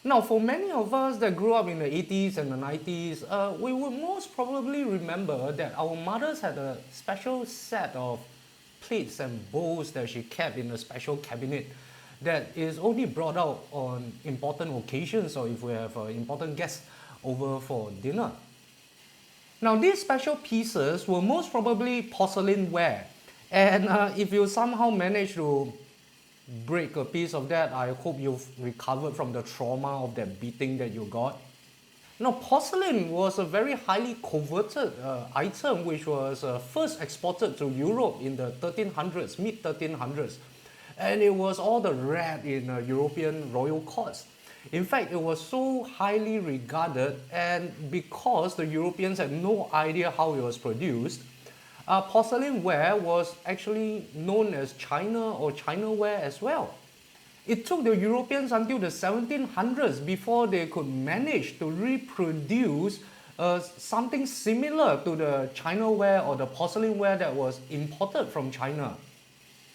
Now, for many of us that grew up in the 80s and the 90s, we would most probably remember that our mothers had a special set of plates and bowls that she kept in a special cabinet that is only brought out on important occasions or if we have important guests over for dinner. Now, these special pieces were most probably porcelain ware, and if you somehow manage to break a piece of that, I hope you've recovered from the trauma of that beating that you got. Now, porcelain was a very highly coveted item which was first exported to Europe in the 1300s, mid 1300s. And it was all the rage in European royal courts. In fact, it was so highly regarded, and because the Europeans had no idea how it was produced, porcelain ware was actually known as China or Chinaware as well. It took the Europeans until the 1700s before they could manage to reproduce something similar to the Chinaware or the porcelain ware that was imported from China.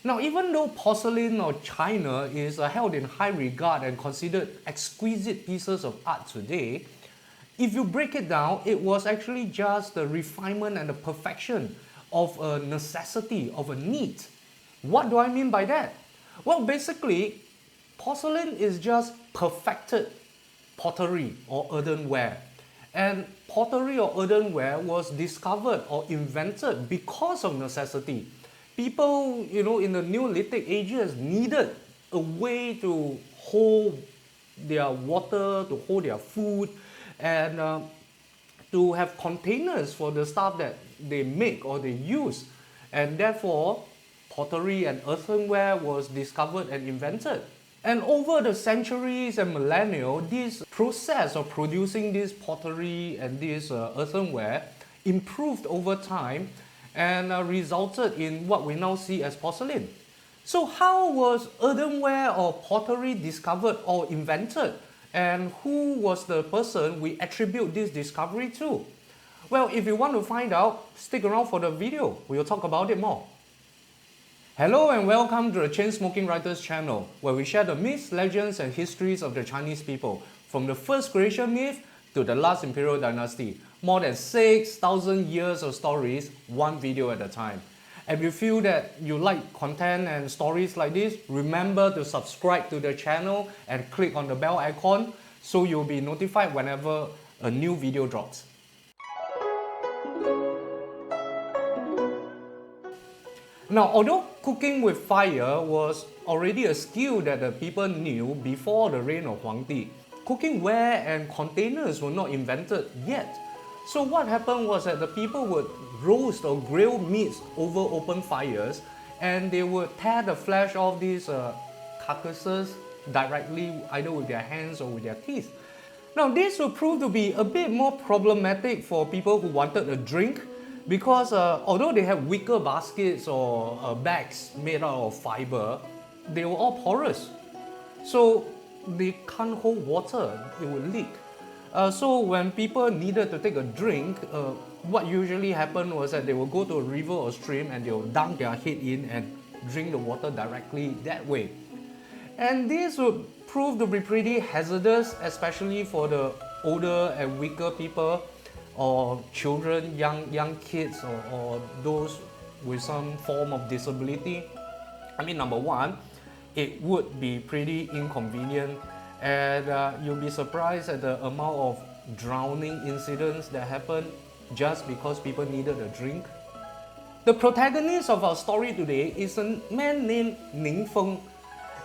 Now, even though porcelain or china is held in high regard and considered exquisite pieces of art today, if you break it down, it was actually just the refinement and the perfection of a necessity, of a need. What do I mean by that? Well, basically, porcelain is just perfected pottery or earthenware. And pottery or earthenware was discovered or invented because of necessity. People, in the Neolithic ages needed a way to hold their water, to hold their food, and to have containers for the stuff that they make or they use. And therefore, pottery and earthenware was discovered and invented. And over the centuries and millennia, this process of producing this pottery and this earthenware improved over time and resulted in what we now see as porcelain. So how was earthenware or pottery discovered or invented? And who was the person we attribute this discovery to? Well, if you want to find out, stick around for the video. We'll talk about it more. Hello and welcome to the Chain Smoking Writers channel, where we share the myths, legends and histories of the Chinese people, from the first creation myth to the last imperial dynasty. More than 6,000 years of stories, one video at a time. And if you feel that you like content and stories like this, remember to subscribe to the channel and click on the bell icon so you'll be notified whenever a new video drops. Now, although cooking with fire was already a skill that the people knew before the reign of Huangdi, cooking ware and containers were not invented yet. So what happened was that the people would roast or grill meats over open fires, and they would tear the flesh off these carcasses directly either with their hands or with their teeth. Now this would prove to be a bit more problematic for people who wanted a drink, because although they have wicker baskets or bags made out of fiber, they were all porous. So they can't hold water, it would leak. So when people needed to take a drink, what usually happened was that they would go to a river or stream and they would dunk their head in and drink the water directly that way. And this would prove to be pretty hazardous, especially for the older and weaker people or children, young kids or those with some form of disability. I mean, number one, it would be pretty inconvenient, and you'll be surprised at the amount of drowning incidents that happen just because people needed a drink. The protagonist of our story today is a man named Ning Feng,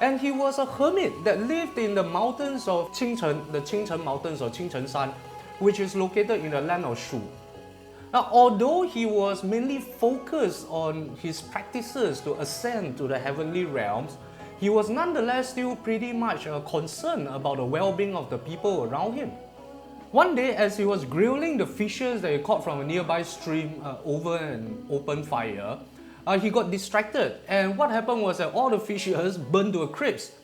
and he was a hermit that lived in the mountains of Qingchen, the Qingchen Mountains or Qingchen Shan, which is located in the land of Shu. Now, although he was mainly focused on his practices to ascend to the heavenly realms, he was nonetheless still pretty much concerned about the well-being of the people around him. One day, as he was grilling the fishes that he caught from a nearby stream over an open fire, he got distracted, and what happened was that all the fishes burned to a crisp.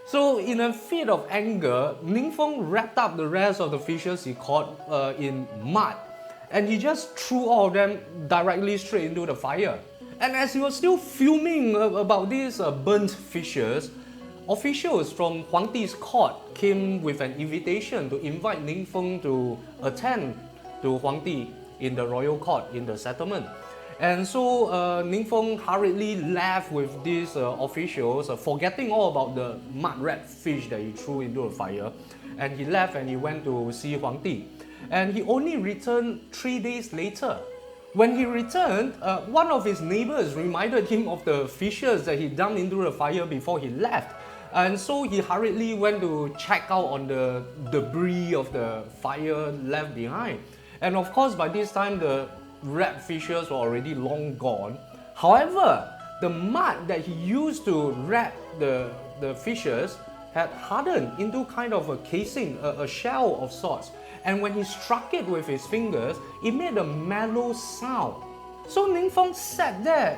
So in a fit of anger, Ning Feng wrapped up the rest of the fishes he caught in mud, and he just threw all of them directly straight into the fire. And as he was still fuming about these burnt fishes, officials from Huangdi's court came with an invitation to invite Ning Feng to attend to Huangdi in the royal court in the settlement. And so Ning Feng hurriedly left with these officials, forgetting all about the mud rat fish that he threw into the fire. And he left and he went to see Huangdi. And he only returned 3 days later. When he returned, one of his neighbors reminded him of the fishes that he dumped into the fire before he left. And so he hurriedly went to check out on the debris of the fire left behind. And of course, by this time, the rat fishes were already long gone. However, the mud that he used to wrap the fishes had hardened into kind of a casing, a shell of sorts. And when he struck it with his fingers, it made a mellow sound. So Ning Feng sat there,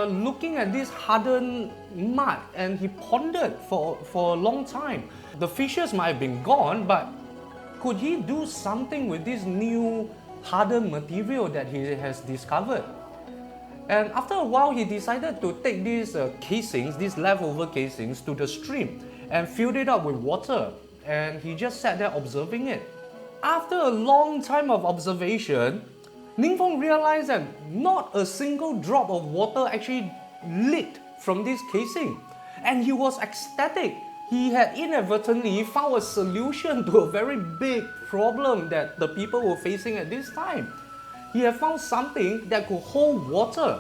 looking at this hardened mud, and he pondered for a long time. The fishes might have been gone, but could he do something with this new hardened material that he has discovered? And after a while, he decided to take these casings, these leftover casings, to the stream and filled it up with water. And he just sat there observing it. After a long time of observation, Ning Feng realized that not a single drop of water actually leaked from this casing. And he was ecstatic. He had inadvertently found a solution to a very big problem that the people were facing at this time. He had found something that could hold water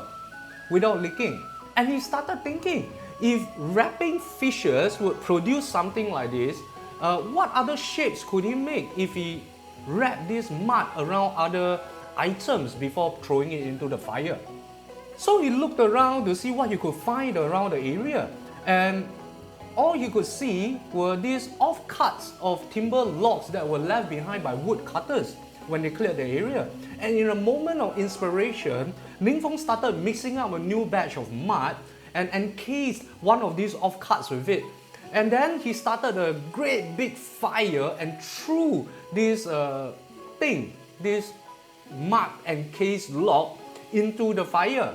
without leaking. And he started thinking, if wrapping fishes would produce something like this, what other shapes could he make if he wrapped this mud around other items before throwing it into the fire? So he looked around to see what he could find around the area, and all he could see were these offcuts of timber logs that were left behind by woodcutters when they cleared the area. And in a moment of inspiration, Ning Feng started mixing up a new batch of mud and encased one of these offcuts with it. And then he started a great big fire and threw this this mud encased log into the fire.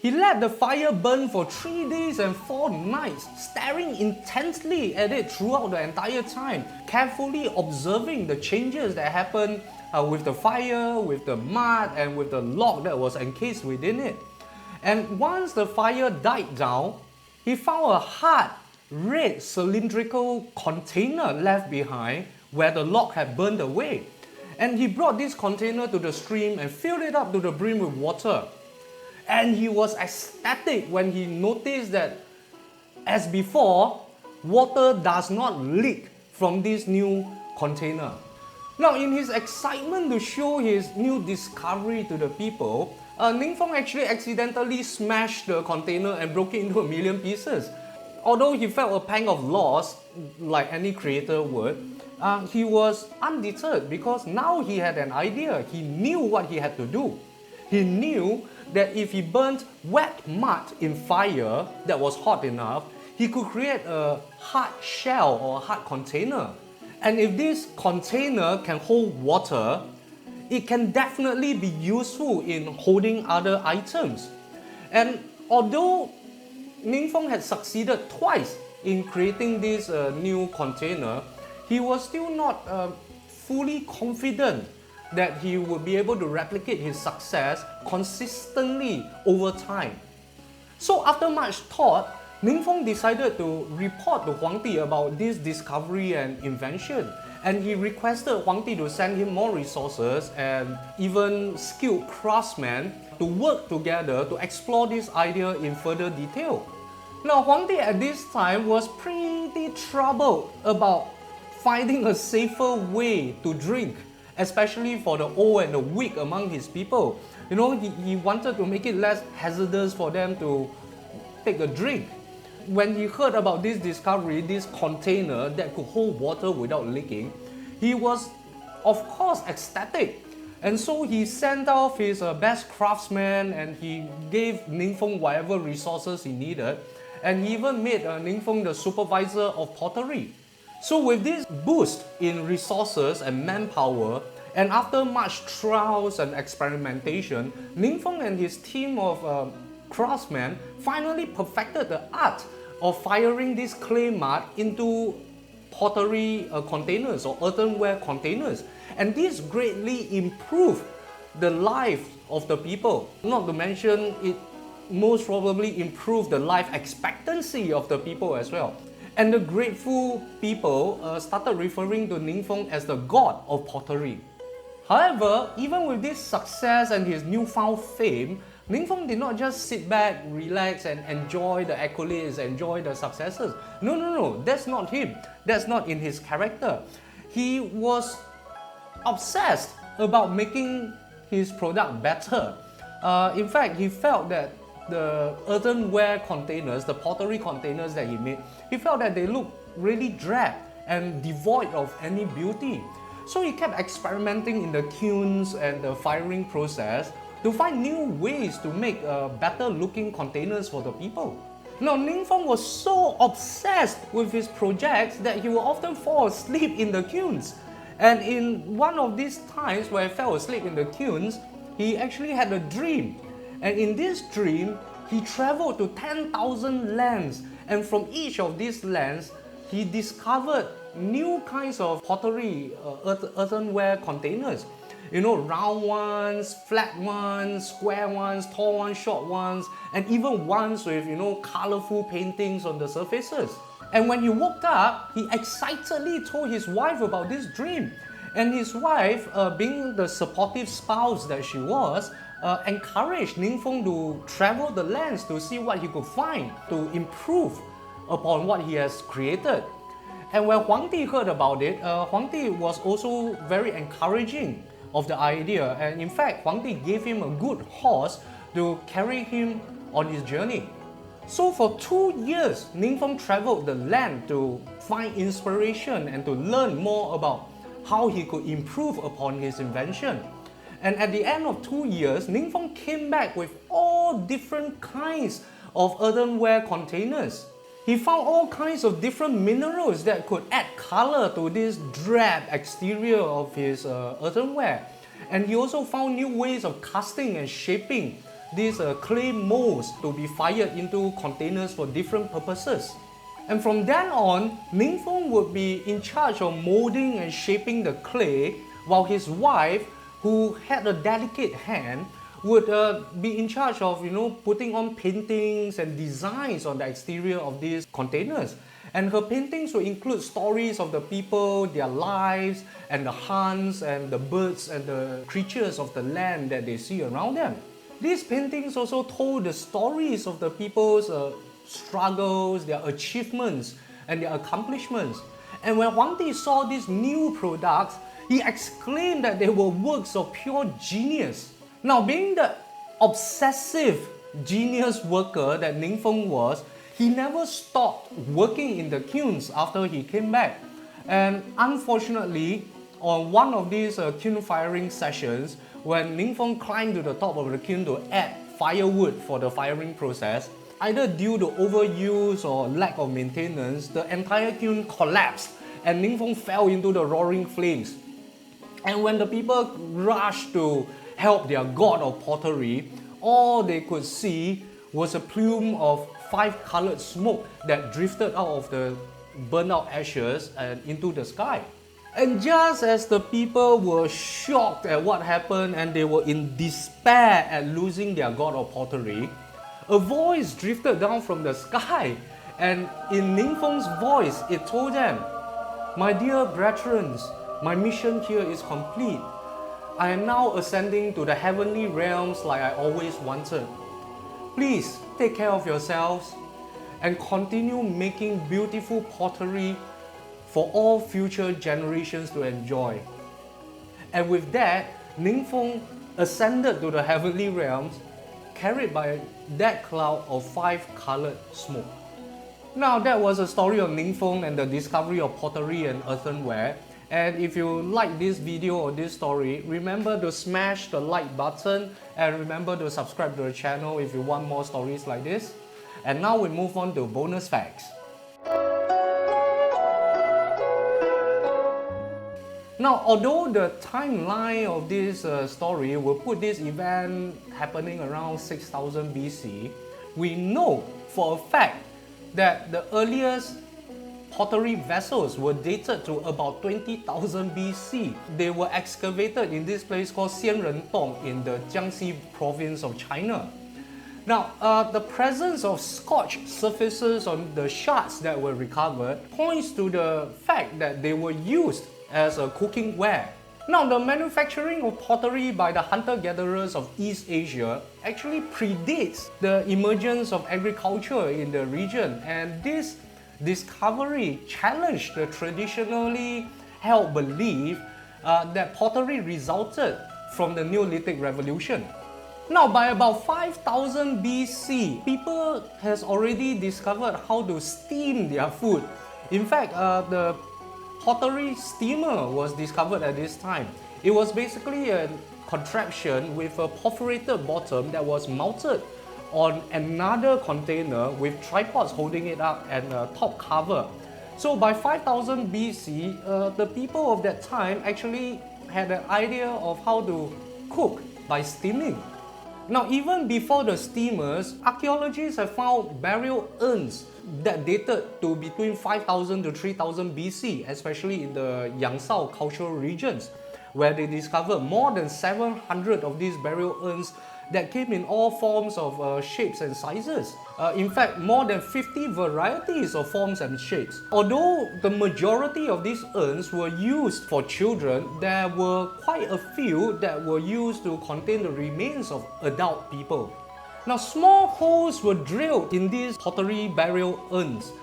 He let the fire burn for 3 days and 4 nights, staring intensely at it throughout the entire time, carefully observing the changes that happened with the fire, with the mud, and with the log that was encased within it. And once the fire died down, he found a hard, red cylindrical container left behind where the log had burned away. And he brought this container to the stream and filled it up to the brim with water. And he was ecstatic when he noticed that, as before, water does not leak from this new container. Now, in his excitement to show his new discovery to the people, Ning Feng actually accidentally smashed the container and broke it into a million pieces. Although he felt a pang of loss, like any creator would, he was undeterred because now he had an idea. He knew what he had to do. He knew that if he burnt wet mud in fire that was hot enough, he could create a hard shell or a hard container. And if this container can hold water, it can definitely be useful in holding other items. And although Ning Feng had succeeded twice in creating this new container, he was still not fully confident that he would be able to replicate his success consistently over time. So after much thought, Ning Feng decided to report to Huangdi about this discovery and invention, and he requested Huangdi to send him more resources and even skilled craftsmen to work together to explore this idea in further detail. Now, Huangdi at this time was pretty troubled about finding a safer way to drink, especially for the old and the weak among his people. He wanted to make it less hazardous for them to take a drink. When he heard about this discovery, this container that could hold water without leaking, he was, of course, ecstatic. And so he sent off his best craftsmen, and he gave Ning Feng whatever resources he needed. And he even made Ning Feng the supervisor of pottery. So with this boost in resources and manpower, and after much trials and experimentation, Ning Feng and his team of craftsmen finally perfected the art of firing this clay mud into pottery containers or earthenware containers, and this greatly improved the life of the people. Not to mention, it most probably improved the life expectancy of the people as well. And the grateful people started referring to Ning Feng as the god of pottery. However, even with this success and his newfound fame, Ning Feng did not just sit back, relax and enjoy the accolades, enjoy the successes. No, that's not him. That's not in his character. He was obsessed about making his product better. In fact, he felt that the earthenware containers, the pottery containers that he made, he felt that they looked really drab and devoid of any beauty. So he kept experimenting in the kilns and the firing process to find new ways to make better looking containers for the people. Now, Ning Feng was so obsessed with his projects that he would often fall asleep in the kilns. And in one of these times where he fell asleep in the kilns, he actually had a dream. And in this dream, he traveled to 10,000 lands, and from each of these lands, he discovered new kinds of pottery, earthenware containers. You know, round ones, flat ones, square ones, tall ones, short ones, and even ones with, you know, colorful paintings on the surfaces. And when he woke up, he excitedly told his wife about this dream. And his wife, being the supportive spouse that she was, encouraged Ning Feng to travel the lands to see what he could find to improve upon what he has created. And when Huangdi heard about it, Huangdi was also very encouraging of the idea, and in fact, Huangdi gave him a good horse to carry him on his journey. So for 2 years, Ning Feng traveled the land to find inspiration and to learn more about how he could improve upon his invention. And at the end of 2 years, Ning Feng came back with all different kinds of earthenware containers. He found all kinds of different minerals that could add color to this drab exterior of his earthenware. And he also found new ways of casting and shaping these clay molds to be fired into containers for different purposes. And from then on, Ning Feng would be in charge of molding and shaping the clay, while his wife, who had a delicate hand, would be in charge of, you know, putting on paintings and designs on the exterior of these containers. And her paintings would include stories of the people, their lives, and the hunts and the birds and the creatures of the land that they see around them. These paintings also told the stories of the people's struggles, their achievements, and their accomplishments. And when Huangdi saw these new products, he exclaimed that they were works of pure genius. Now, being the obsessive genius worker that Ning Feng was, he never stopped working in the kilns after he came back. And unfortunately, on one of these kiln firing sessions, when Ning Feng climbed to the top of the kiln to add firewood for the firing process, either due to overuse or lack of maintenance, the entire kiln collapsed and Ning Feng fell into the roaring flames. And when the people rushed to help their god of pottery, all they could see was a plume of 5-colored smoke that drifted out of the burnt out ashes and into the sky. And just as the people were shocked at what happened and they were in despair at losing their god of pottery, a voice drifted down from the sky, and in Ning Feng's voice it told them, "My dear brethren, my mission here is complete. I am now ascending to the heavenly realms like I always wanted. Please take care of yourselves and continue making beautiful pottery for all future generations to enjoy." And with that, Ning Feng ascended to the heavenly realms, carried by that cloud of 5-colored smoke. Now, that was a story of Ning Feng and the discovery of pottery and earthenware. And if you like this video or this story, remember to smash the like button and remember to subscribe to the channel if you want more stories like this. And now we move on to bonus facts. Now, although the timeline of this story will put this event happening around 6000 BC, we know for a fact that the earliest pottery vessels were dated to about 20,000 BC. They were excavated in this place called Xianrentong in the Jiangxi province of China. Now, the presence of scorched surfaces on the shards that were recovered points to the fact that they were used as a cooking ware. Now, the manufacturing of pottery by the hunter-gatherers of East Asia actually predates the emergence of agriculture in the region, and this discovery challenged the traditionally held belief that pottery resulted from the Neolithic Revolution. Now, by about 5000 BC, people has already discovered how to steam their food. In fact, the pottery steamer was discovered at this time. It was basically a contraption with a perforated bottom that was mounted on another container with tripods holding it up and a top cover. So by 5000 BC, the people of that time actually had an idea of how to cook by steaming. Now, even before the steamers, archaeologists have found burial urns that dated to between 5000 to 3000 BC, especially in the Yangsao cultural regions, where they discovered more than 700 of these burial urns that came in all forms of shapes and sizes. In fact, more than 50 varieties of forms and shapes. Although the majority of these urns were used for children, there were quite a few that were used to contain the remains of adult people. Now, small holes were drilled in these pottery burial urns.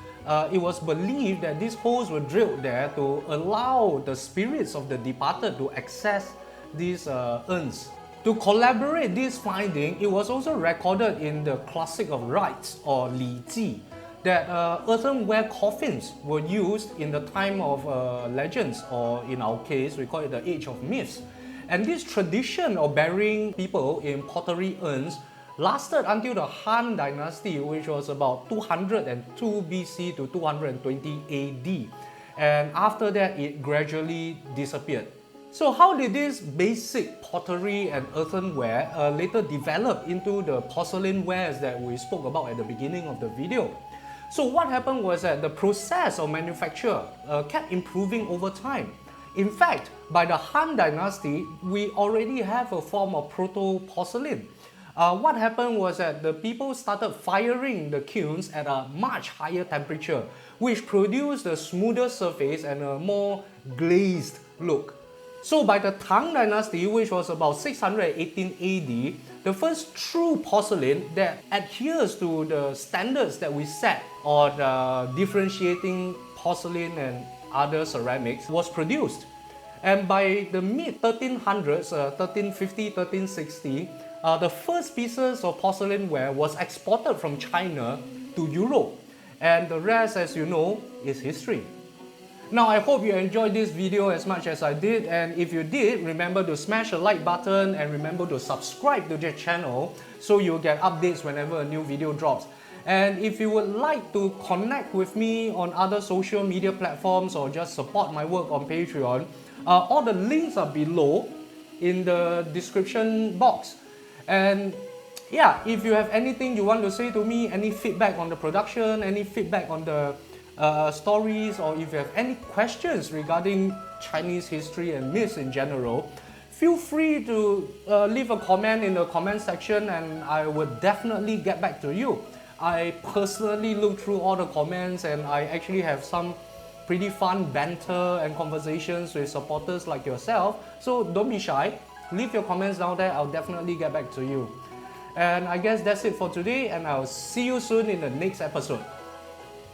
It was believed that these holes were drilled there to allow the spirits of the departed to access these urns. To collaborate this finding, it was also recorded in the Classic of Rites or Li Ji that earthenware coffins were used in the time of legends, or in our case, we call it the Age of Myths. And this tradition of burying people in pottery urns lasted until the Han Dynasty, which was about 202 BC to 220 AD. And after that, it gradually disappeared. So how did this basic pottery and earthenware later develop into the porcelain wares that we spoke about at the beginning of the video? So what happened was that the process of manufacture kept improving over time. In fact, by the Han Dynasty, we already have a form of proto-porcelain. What happened was that the people started firing the kilns at a much higher temperature, which produced a smoother surface and a more glazed look. So by the Tang Dynasty, which was about 618 AD, the first true porcelain that adheres to the standards that we set on differentiating porcelain and other ceramics was produced. And by the mid-1300s, 1350, 1360, the first pieces of porcelain ware was exported from China to Europe. And the rest, as you know, is history. Now, I hope you enjoyed this video as much as I did, and if you did, remember to smash the like button and remember to subscribe to the channel so you'll get updates whenever a new video drops. And if you would like to connect with me on other social media platforms or just support my work on Patreon, all the links are below in the description box. And yeah, if you have anything you want to say to me, any feedback on the production, any feedback on the stories, or if you have any questions regarding Chinese history and myths in general, feel free to leave a comment in the comment section and I would definitely get back to you. I personally look through all the comments and I actually have some pretty fun banter and conversations with supporters like yourself, so don't be shy. Leave your comments down there, I'll definitely get back to you. And I guess that's it for today, and I'll see you soon in the next episode.